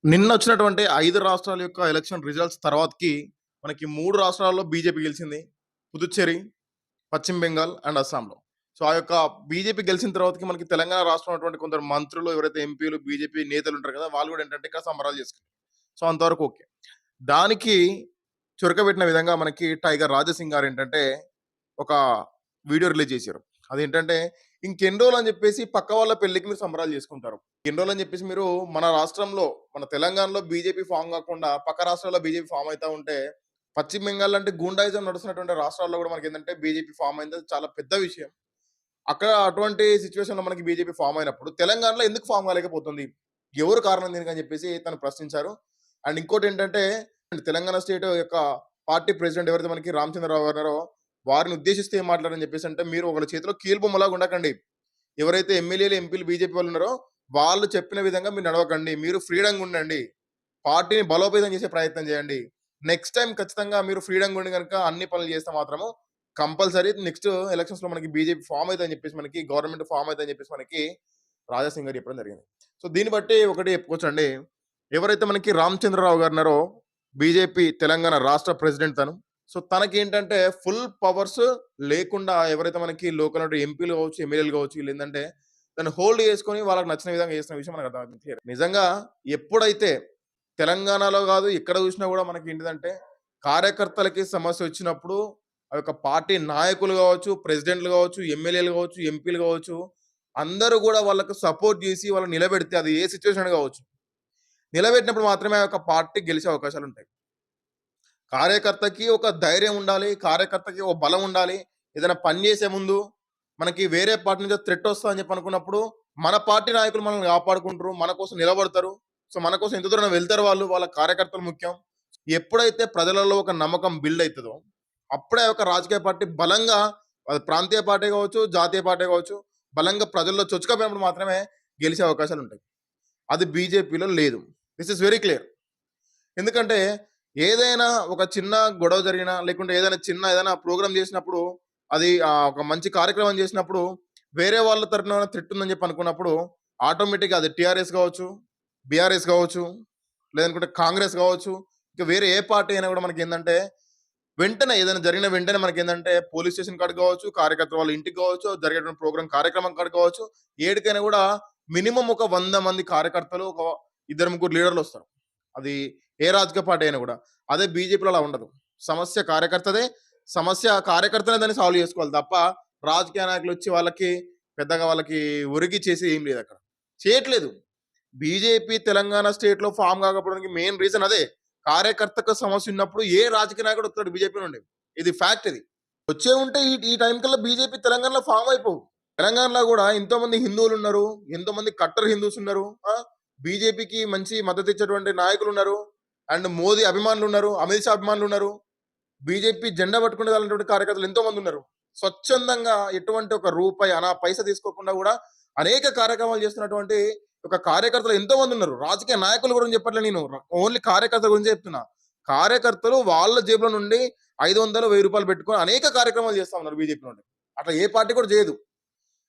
నిన్న వచ్చినటువంటి 5 రాష్ట్రాల యొక్క ఎలక్షన్ రిజల్ట్స్ తర్వాతకి మనకి 3 రాష్ట్రాల్లో బీజేపీ గెలిచింది. పుదుచ్చేరి, పశ్చిమ బెంగాల్ అండ్ అస్సాంలో. సో, ఆ యొక్క బీజేపీ గెలిచిన తర్వాతకి మనకి తెలంగాణ రాష్ట్రంలో ఉన్నటువంటి కొందరు మంత్రులు ఎవరైతే ఎంపీలు, బీజేపీ నేతలు ఉంటారు కదా! వాళ్ళు కూడా ఏంటంటే ఇక్కడ సంబరాలు చేసుకున్నారు. సో, అంతవరకు ఓకే. దానికి చురకబెట్టిన విధంగా మనకి టైగర్ రాజాసింగ్ గారు ఏంటంటే ఒక వీడియో రిలీజ్ చేశారు. అదేంటంటే ఇంకెన్ని రోజులు అని చెప్పేసి పక్క వాళ్ళ పెళ్ళికి మీరు సంబరాలు చేసుకుంటారు. ఎన్ని రోజులు అని చెప్పేసి మీరు మన రాష్ట్రంలో, మన తెలంగాణలో బీజేపీ ఫామ్ కాకుండా పక్క రాష్ట్రాల్లో బీజేపీ ఫామ్ అయితా ఉంటే, పశ్చిమ బెంగాల్ లాంటి గూండాయిజం నడుస్తున్నటువంటి రాష్ట్రాల్లో కూడా మనకి ఏంటంటే బీజేపీ ఫామ్ అయింది. అది చాలా పెద్ద విషయం. అక్కడ అటువంటి సిచ్యువేషన్‌లో మనకి బీజేపీ ఫామ్ అయినప్పుడు తెలంగాణలో ఎందుకు ఫామ్ కాలేకపోతుంది? ఎవరు కారణం దీనికని చెప్పేసి తను ప్రశ్నించారు. అండ్ ఇంకోటేంటంటే తెలంగాణ స్టేట్ యొక్క పార్టీ ప్రెసిడెంట్ ఎవరైతే మనకి రామచంద్రరావు గారు ఉన్నారో వారిని ఉద్దేశిస్తే ఏం మాట్లాడారని చెప్పేసి అంటే, మీరు ఒకళ్ళ చేతిలో కీలుబొమ్మలాగా ఉండకండి. ఎవరైతే ఎమ్మెల్యేలు, ఎంపీలు బీజేపీ వాళ్ళు ఉన్నారో వాళ్ళు చెప్పిన విధంగా మీరు నడవకండి. మీరు ఫ్రీడమ్‌గా ఉండండి. పార్టీని బలోపేతం చేసే ప్రయత్నం చేయండి. నెక్స్ట్ టైమ్ ఖచ్చితంగా మీరు ఫ్రీడమ్‌గా ఉండి గనుక అన్ని పనులు చేస్తే మాత్రము కంపల్సరీ నెక్స్ట్ ఎలక్షన్స్‌లో మనకి బీజేపీ ఫార్మ్ అయితదని చెప్పేసి మనకి గవర్నమెంట్ ఫార్మ్ అయితదని చెప్పేసి మనకి రాజాసింగ్ గారు చెప్పడం జరిగింది. సో, దీన్ని బట్టి ఒకటే చెప్పుకోవచ్చండి. ఎవరైతే మనకి రామచంద్రరావు గారు ఉన్నారో బీజేపీ తెలంగాణ రాష్ట్ర ప్రెసిడెంట్ తను. సో, తనకేంటంటే ఫుల్ పవర్స్ లేకుండా ఎవరైతే మనకి లోకల్ ఎంపీలు కావచ్చు, ఎమ్మెల్యేలు కావచ్చు వీళ్ళేందంటే దాన్ని హోల్డ్ చేసుకొని వాళ్ళకి నచ్చిన విధంగా చేస్తున్న విషయం మనకు అర్థమవుతుంది. నిజంగా ఎప్పుడైతే తెలంగాణలో కాదు ఎక్కడ చూసినా కూడా మనకి ఏంటిదంటే కార్యకర్తలకి సమస్య వచ్చినప్పుడు ఆ యొక్క పార్టీ నాయకులు కావచ్చు, ప్రెసిడెంట్లు కావచ్చు, ఎమ్మెల్యేలు కావచ్చు, ఎంపీలు కావచ్చు అందరూ కూడా వాళ్ళకి సపోర్ట్ చేసి వాళ్ళని నిలబెడితే అది ఏ సిచ్యువేషన్ కావచ్చు. నిలబెట్టినప్పుడు మాత్రమే ఆ యొక్క పార్టీ గెలిచే అవకాశాలుంటాయి. కార్యకర్తకి ఒక ధైర్యం ఉండాలి. కార్యకర్తకి ఒక బలం ఉండాలి. ఏదైనా పని చేసే ముందు మనకి వేరే పార్టీ నుంచి థ్రెట్ వస్తదని చెప్పి అనుకున్నప్పుడు, మన పార్టీ నాయకులు మనల్ని కాపాడుకుంటారు. మన కోసం నిలబడతారు. సో, మన కోసం ఎంత దూరం వెళ్తారు వాళ్ళు. వాళ్ళ కార్యకర్తలు ముఖ్యం. ఎప్పుడైతే ప్రజలలో ఒక నమ్మకం బిల్డ్ అయితదో, అప్పుడే ఒక రాజకీయ పార్టీ బలంగా అది ప్రాంతీయ పార్టీ కావచ్చు, జాతీయ పార్టీ కావచ్చు, బలంగా ప్రజల్లో చొచ్చుకపోయినప్పుడు మాత్రమే గెలిచే అవకాశాలుంటాయి. అది బీజేపీలో లేదు. This is very clear. ఎందుకంటే ఏదైనా ఒక చిన్న గొడవ జరిగినా, లేకుంటే ఏదైనా ఏదైనా ప్రోగ్రామ్ చేసినప్పుడు, అది ఒక మంచి కార్యక్రమం చేసినప్పుడు, వేరే వాళ్ళ తరపున ఏమైనా థ్రెట్ ఉందని చెప్పి అనుకున్నప్పుడు, ఆటోమేటిక్‌గా అది టీఆర్ఎస్ కావచ్చు, బీఆర్ఎస్ కావచ్చు, లేదనుకుంటే కాంగ్రెస్ కావచ్చు, ఇక వేరే ఏ పార్టీ అయినా కూడా మనకేందంటే, వెంటనే ఏదైనా జరిగిన వెంటనే మనకేందంటే, పోలీస్ స్టేషన్ కాడికి కావచ్చు, కార్యకర్తల వాళ్ళ ఇంటికి కావచ్చు, జరిగేటువంటి కార్యక్రమం కాడికి కావచ్చు, ఏడికైనా కూడా మినిమమ్ ఒక 100 మంది కార్యకర్తలు, ఒక ఇద్దరు, ముగ్గురు లీడర్‌లొస్తారు. అది ఏ రాజకీయ పార్టీ అయినా గూడా. అదే బీజేపీలో అలా ఉండదు. సమస్య కార్యకర్తదే. సమస్య కార్యకర్తనే దాన్ని సాల్వ్ జేసుకోవాలి తప్ప, రాజకీయ నాయకులొచ్చి వాళ్ళకి పెద్దగా వాళ్ళకి ఒరిగి చేసేది ఏం లేదక్కడ. చేయట్లేదు. బీజేపీ తెలంగాణ స్టేట్‌లో ఫార్మ్ కాకపోవడానికి మెయిన్ రీజన్ అదే. కార్యకర్తకు సమస్య ఉన్నప్పుడు ఏ రాజకీయ నాయకుడు వస్తాడు బీజేపీ నుండి. ఇది ఫ్యాక్ట్ ఇది. వచ్చే ఉంటే ఈ ఈ టైం కల్లా బీజేపీ తెలంగాణలో ఫార్మ్ అయిపోవు. తెలంగాణలో గూడా ఎంతోమంది హిందువులున్నారు. ఎంతోమంది కట్టర్ హిందూస్ ఉన్నారు. బీజేపీకి మంచి మద్దతిచ్చేటువంటి నాయకులున్నారు. అండ్ మోదీ అభిమానులున్నారు. అమిత్ షా అభిమానులున్నారు. బీజేపీ జెండా పట్టుకునే వాళ్ళటువంటి కార్యకర్తలు ఎంతో మందున్నారు. స్వచ్ఛందంగా ఎటువంటి ఒక రూపాయి పైస తీసుకోకుండా గూడా అనేక కార్యక్రమాలు చేస్తున్నటువంటి ఒక కార్యకర్తలు ఎంతో మందున్నారు. రాజకీయ నాయకుల గురించి చెప్పట్లే నేను. ఓన్లీ కార్యకర్తల గురించే చెప్తున్నా. కార్యకర్తలు వాళ్ళ జేబులో నుండి 500, 1000 పెట్టుకొని అనేక కార్యక్రమాలు చేస్తా ఉన్నారు బీజేపీ నుండి. అట్లా ఏ పార్టీ కూడా చేయదు.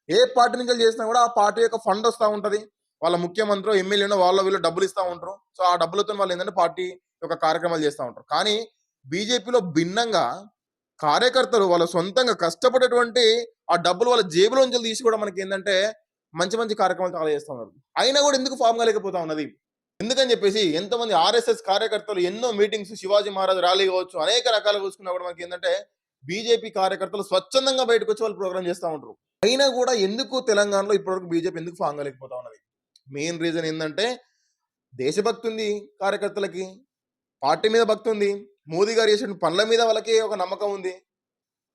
ఏ పార్టీ నుంచి చేసినా కూడా ఆ పార్టీ యొక్క ఫండ్ వస్తా ఉంటది. వాళ్ళ ముఖ్యమంత్రో, ఎమ్మెల్యేనో వాళ్ళో వీళ్ళో డబ్బులు ఇస్తా ఉంటారు. సో, ఆ డబ్బులతోని వాళ్ళు ఏందంటే పార్టీ యొక్క కార్యక్రమాలు చేస్తా ఉంటారు. కానీ బీజేపీలో భిన్నంగా కార్యకర్తలు వాళ్ళ సొంతంగా కష్టపడేటువంటి ఆ డబ్బులు వాళ్ళ జేబులోంచి తీసి కూడా మనకేందంటే మంచి మంచి కార్యక్రమాలు చాలా చేస్తా ఉన్నారు. అయినా కూడా ఎందుకు ఫామ్ కాలేకపోతా ఉన్నది? ఎందుకని చెప్పేసి ఎంతోమంది ఆర్ఎస్ఎస్ కార్యకర్తలు ఎన్నో మీటింగ్స్, శివాజీ మహారాజ్ ర్యాలీ కావచ్చు, అనేక రకాలుగా చూసుకున్నా కూడా మనకేందంటే బీజేపీ కార్యకర్తలు స్వచ్ఛందంగా బయటకొచ్చి వాళ్ళు ప్రోగ్రామ్ చేస్తా ఉంటారు. అయినా కూడా ఎందుకు తెలంగాణలో ఇప్పటివరకు బీజేపీ ఎందుకు ఫామ్ కాలేకపోతా ఉన్నది? మెయిన్ రీజన్ ఏందంటే దేశభక్తి ఉంది కార్యకర్తలకి. పార్టీ మీద భక్తి ఉంది. మోదీ గారు చేసిన పనుల మీద వాళ్ళకి ఒక నమ్మకం ఉంది.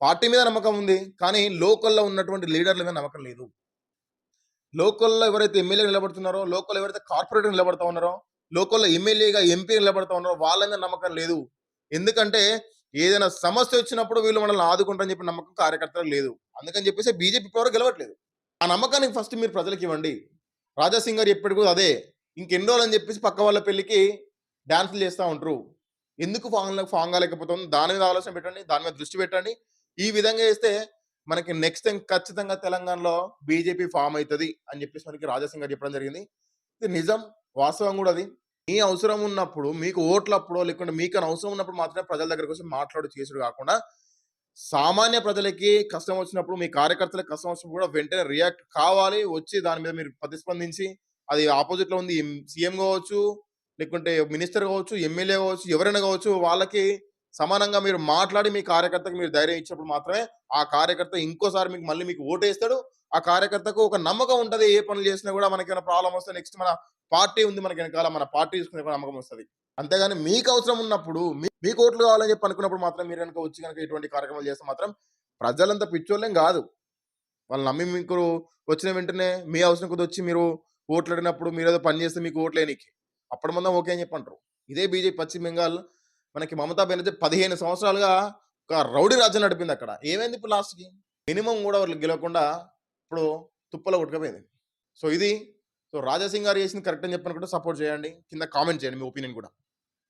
పార్టీ మీద నమ్మకం ఉంది. కానీ లోకల్‌లో ఉన్నటువంటి లీడర్ల మీద నమ్మకం లేదు. లోకల్‌లో ఎవరైతే ఎమ్మెల్యే నిలబడుతున్నారో, లోకల్‌లో ఎవరైతే కార్పొరేటర్ నిలబడతా ఉన్నారో, లోకల్‌లో ఎమ్మెల్యేగా, ఎంపీ నిలబడతా ఉన్నారో వాళ్ళ మీద నమ్మకం లేదు. ఎందుకంటే ఏదైనా సమస్య వచ్చినప్పుడు వీళ్ళు మనల్ని ఆదుకుంటారని చెప్పి నమ్మకం కార్యకర్తలకు లేదు. అందుకని చెప్పేసి బీజేపీ ఇప్పటివరకు గెలవట్లేదు. ఆ నమ్మకాన్ని ఫస్ట్ మీరు ప్రజలకివ్వండి. రాజాసింగ్ గారు చెప్పేది కూడా అదే. ఇంకెన్ని రోజులని చెప్పేసి పక్క వాళ్ళ పెళ్ళికి డాన్సులు చేస్తా ఉంటారు. ఎందుకు ఫామ్ కాలేకపోతుంది? దాని మీద ఆలోచన పెట్టండి. దాని మీద దృష్టి పెట్టండి. ఈ విధంగా చేస్తే మనకి నెక్స్ట్ టైమ్ ఖచ్చితంగా తెలంగాణలో బీజేపీ ఫామ్ అయితది అని చెప్పేసి మనకి రాజాసింగ్ గారు చెప్పడం జరిగింది. ఇది నిజం. వాస్తవం కూడా అది. మీ అవసరం ఉన్నప్పుడు, మీకు ఓట్లప్పుడో, లేకుంటే మీకని అవసరం ఉన్నప్పుడు మాత్రమే ప్రజల దగ్గరకొచ్చి మాట్లాడి చేసుడు గాకుండా, సామాన్య ప్రజలకి కష్టం వచ్చినప్పుడు, మీ కార్యకర్తలకి కష్టం వచ్చినప్పుడు కూడా వెంటనే రియాక్ట్ కావాలి. వచ్చి దాని మీద మీరు ప్రతిస్పందించి, అది అపోజిట్‌లో ఉంది సీఎం గావచ్చు, లేకుంటే మినిస్టర్ గావచ్చు, ఎమ్మెల్యే గావచ్చు, ఎవరైనా గావచ్చు, వాళ్ళకి సమానంగా మీరు మాట్లాడి మీ కార్యకర్తకి మీరు ధైర్యం ఇచ్చినప్పుడు మాత్రమే, ఆ కార్యకర్త ఇంకోసారి మళ్ళీ మీకు ఓటేస్తాడు. ఆ కార్యకర్తకు ఒక నమ్మకం ఉంటది. ఏ పనులు చేసినా గూడా మనకేమైనా ప్రాబ్లమ్ వస్తే నెక్స్ట్ మన పార్టీ ఉంది మనకి వెనకాల. మన పార్టీ చూసుకునే నమ్మకం వస్తది. అంతేగాని మీకు అవసరం ఉన్నప్పుడు, మీకు ఓట్లు కావాలని చెప్పి అనుకున్నప్పుడు మాత్రం మీరు గనుక వచ్చి గనుక ఇటువంటి కార్యక్రమాలు చేస్తే మాత్రం ప్రజలంతా పిచ్చోళ్ళేం గాదు. వాళ్ళు నమ్మి మీకు వచ్చిన వెంటనే మీ అవసరం కొద్దీ వచ్చి మీరు ఓట్లడినప్పుడు మీరేదో పని చేస్తే మీకు ఓట్లేయనీకి. అప్పటి ముందు ఓకే అని చెప్పి అంటారు. ఇదే బీజేపీ పశ్చిమ బెంగాల్ మనకి మమతా బెనర్జీ 15 సంవత్సరాలుగా ఒక రౌడీ రాజ్యం నడిపిందక్కడ. ఏమైంది ఇప్పుడు లాస్ట్‌కి? మినిమమ్ గూడా వాళ్ళు గెలవకుండా ఇప్పుడు తుప్పలో కొట్టుకుపోయింది. సో, ఇది. సో, రాజా సింగ్ గారు చేసింది కరెక్ట్ అని చెప్పి అనుకుంటే సపోర్ట్ చేయండి. కింద కామెంట్ చేయండి మీ ఒపీనియన్ కూడా.